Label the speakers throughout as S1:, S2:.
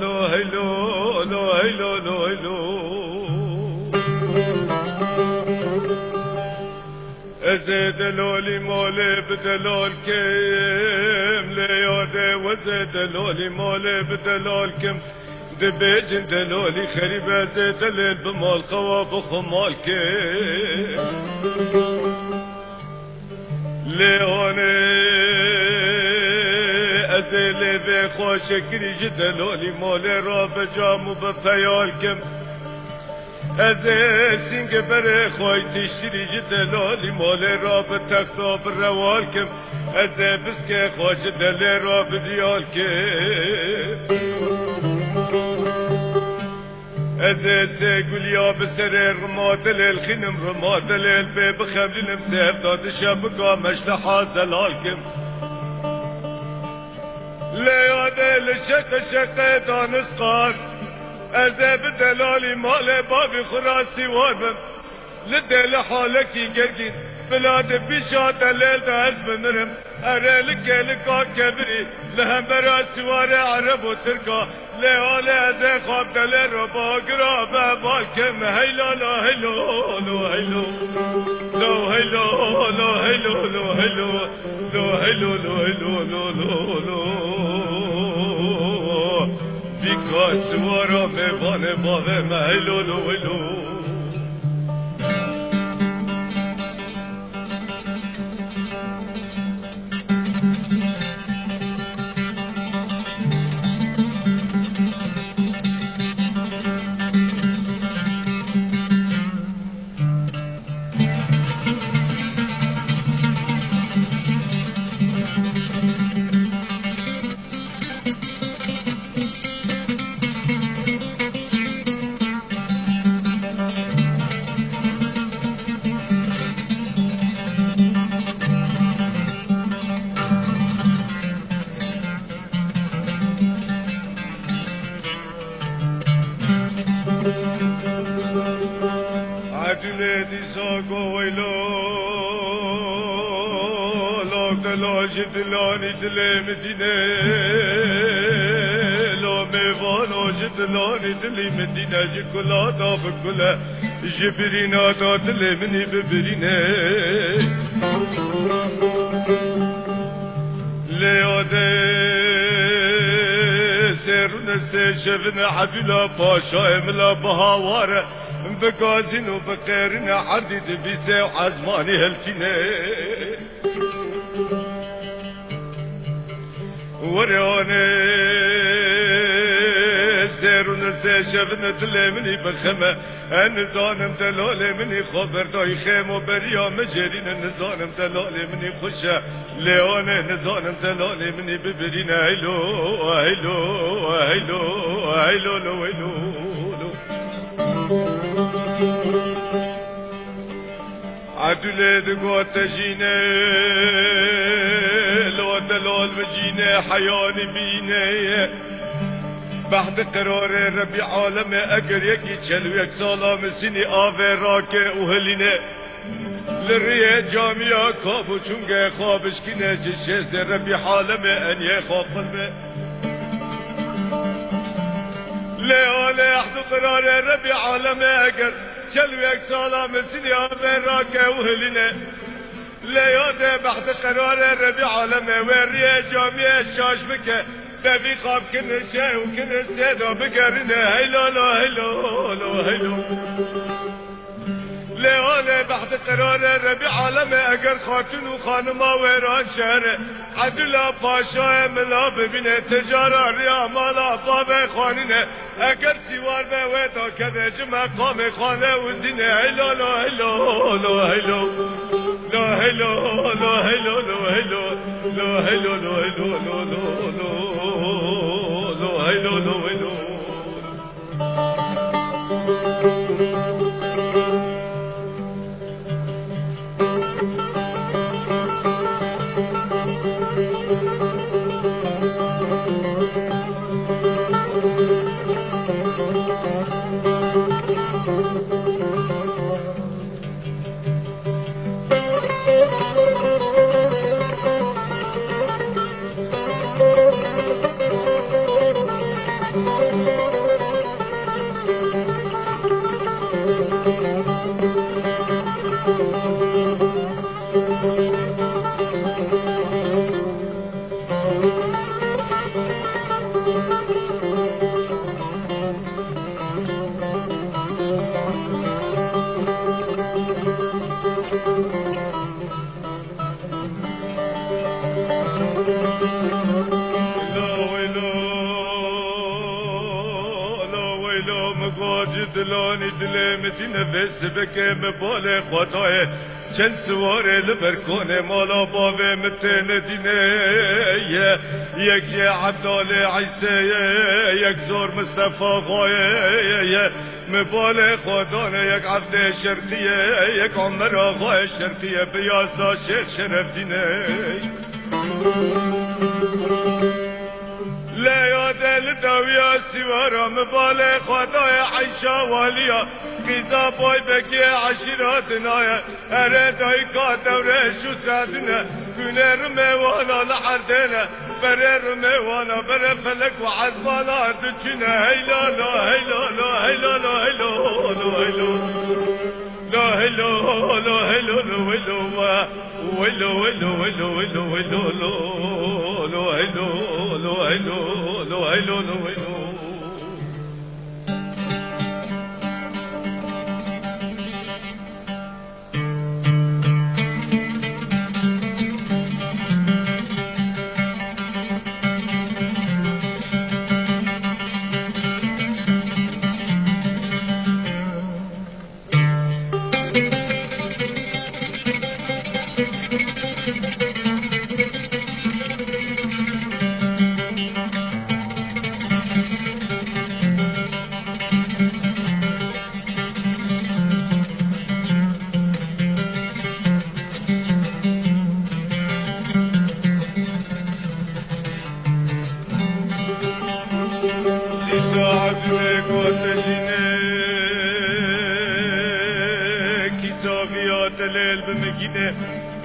S1: لو هيلو لو هيلو لو هيلو ازيد لولي مولي بدلول كم ليادة وزيد لولي مولي بدلول كم دبيجن دلولي خريب ازيد الليل بمال خواب خمال كم ليوني ازيلي بخوش كريج دلولي مولي راب جامو بفيال كم ازه سینگ بره خوی تشتری جدلالی مال راب تختا بروال کم ازه بسکه خوش دل راب دیال کم ازه سگولیا بسر رمادل الخینم رمادل البی بخملینم سیف داد شبگا مشلحا زلال کم لیاده لشق شق دانسقان ازه بدلالی مال بابی خراسی واربم لدل حالکی گرگین بلاد بیشات لیل دا از بنرم اره لکه لکا کبری لهم براسی واره عرب و ترکا لیال ازه خواب دل رو باگرا ببالکم هیلا لا هیلو لو هیلو لو هیلو لو هیلو لو هیلو لو هیلو لو هیلو لو لو لو بیکاس وارا میوانه باوه مهلو لو هیلو جدلاني دلي مدينة لو ميوانو جدلاني دلي مدينة جكلا دا بكلا جبرينا دا دلي مني ببرينة ليادة سيرنا سيشفنا حبيلا باشا املا بهاوارة بقازين وبقيرنا حديد بيسي وعزماني هلكينة وريوني سيرون سيشفنا دلمني بخمة النزانم دلالي مني خبر داي خيمو بريا مجرين النزانم دلالي مني خشة ليوني نزانم دلالي مني ببرينا هيلو هيلو هيلو هيلو لو هيلو عدولي دقوة تجيني لو دلال بجيني حياني بيني بعد قرار ربي عالم اگر يكي چلو يك سالام سيني آوه راكي وهليني للريه جامعة كابو چونگه خوابش كيني جشيز ربي عالم ان يخواب قلبي ليالي احدو قرار ربي عالم اگر چلو يك سالام سيني آوه راكي وهليني لياده بعد قرار ربي عالمه وريه جامعه شاش بك ببي خواب كن شيء وكن سيدا بقرنه هيلو لو هيلو لو هيلو لياده بعد قرار ربي عالمه اگر خاتون وخانما ويران شهره عدلا باشا ملا ببينه تجاره ريا مالا باب خانينه اگر سيوار به ودا كده جمع قام خانه وزينه هيلو لو هيلو لو هيلو لو هيلو لو هيلو لو هيلو لو هيلو لو هيلو لو لو هيلو لو هيلو دلانی دل مدینه بس بکه مبال خطای چند سواره لبرکونه مالا باوه متن دینه یک عبدال عیسی یک زور مصطفى غایه مبال خدانه یک عبد شرقیه یک عمر آقای شرقیه بیاسا شرف دینه لیاد الدویا سوارا مبال خدای عیشا والیا قیزا بای بکی عشیراتنا اره دایکا دوره شو سادنا کنه رمیوانا لحردنا بره رمیوانا بره فلک و عزبانا دچنه هیلالا هیلالا هیلالا هیلالا لا هلو لا هلو لا هلو ويلو ويلو ويلو ويلو ويلو لو هلو لو هلو لو هلو لو هلو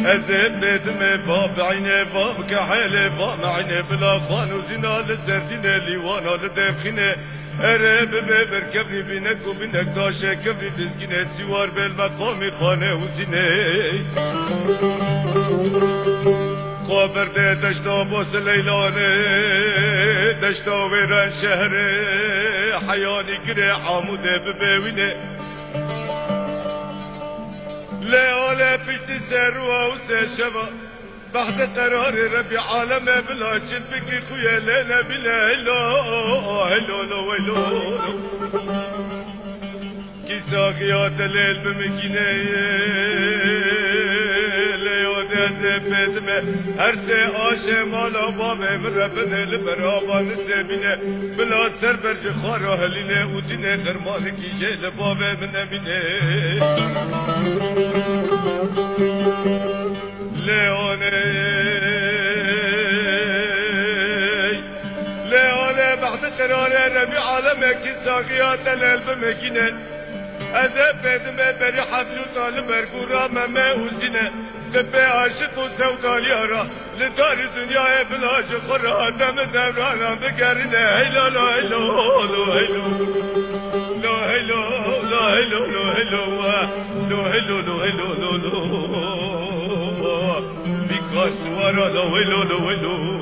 S1: أذب بدمي باب عيني باب كحيلي باب عيني بلا خان وزنا للزردين ليوانا لدبخيني أرب ببر كفي بينك وبينك داشة كفي تسكيني سوار بالمقام خانه وزيني خبر ده دشتا باس ليلاني دشتا ويران شهري حياني كري عموده ببويني ليالة بيشت سروا وسشبا بعد قرار ربي عالم بلا شبك خويا لنا بلا هلو هلو لو هلو كي ساقيات الليل بمكينة ليالة بدمة هرسي آشي مالا بامي من ربنا البرابا نسبينة بلا سر برج خارا هلينة ودينة خرمانك جيل بابي من أمينة ليوني بعد قرار ربي عالمك ساقيات القلب مكينة أذب بدمة بري حفل طالب مرقورة مما وزينة تبي عاشق وسودا اليارا لدار الدنيا بلاش خرا دم دورانا بقرنا هيلو لا هيلو لا هيلو لا هيلو لا هيلو لا هيلو لا هيلو لا هيلو لا بيكاس ورا لا هيلو لا هيلو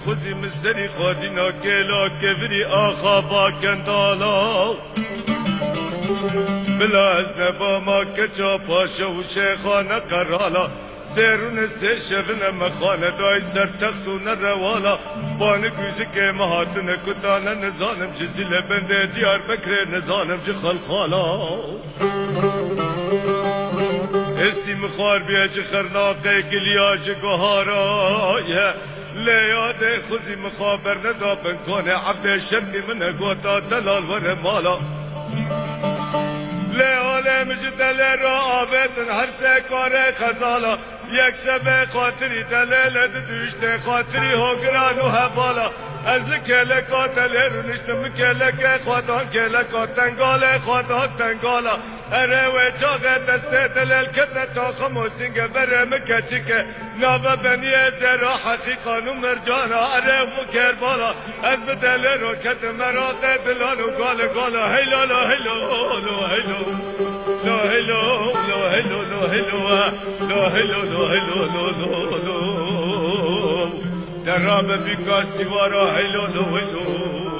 S1: خذي مزري خادنا كلا كبري آخابا كندالا بلا ازنبا ما كجا پاشا و شيخانا قرالا سيرون سيشفنا مخانا داي سر تختونا روالا بانگوزك مهاتنا كتانا نزانم جزيلة بنده ديار بكر نزانم جخل خالا اسي مخار بيج خرناقه كلياج قهارا لياد خذي مخابر ندابن كون عبد الشمي من قوتا دلال ور مالا لعالم جدل را آبتن هر سه کار خزالا یک شب خاطری دلیل دوشت خاطری هگران و حبالا از کلکات لرو نشتم کلک خودان کلکات تنگال خودان تنگالا اره و چاق دست دلل کت تا خموسینگ بره مکچیک نابا بنی زرا حقیقان و مرجانا اره و کربالا از بدل رو کت مراق دلان و گال گالا هیلا لا هیلا لا هیلا لا هیلا لا هیلا لا هیلا لا هیلا لا هیلا لا لا درام بیکاسی وارا هیلو هیلو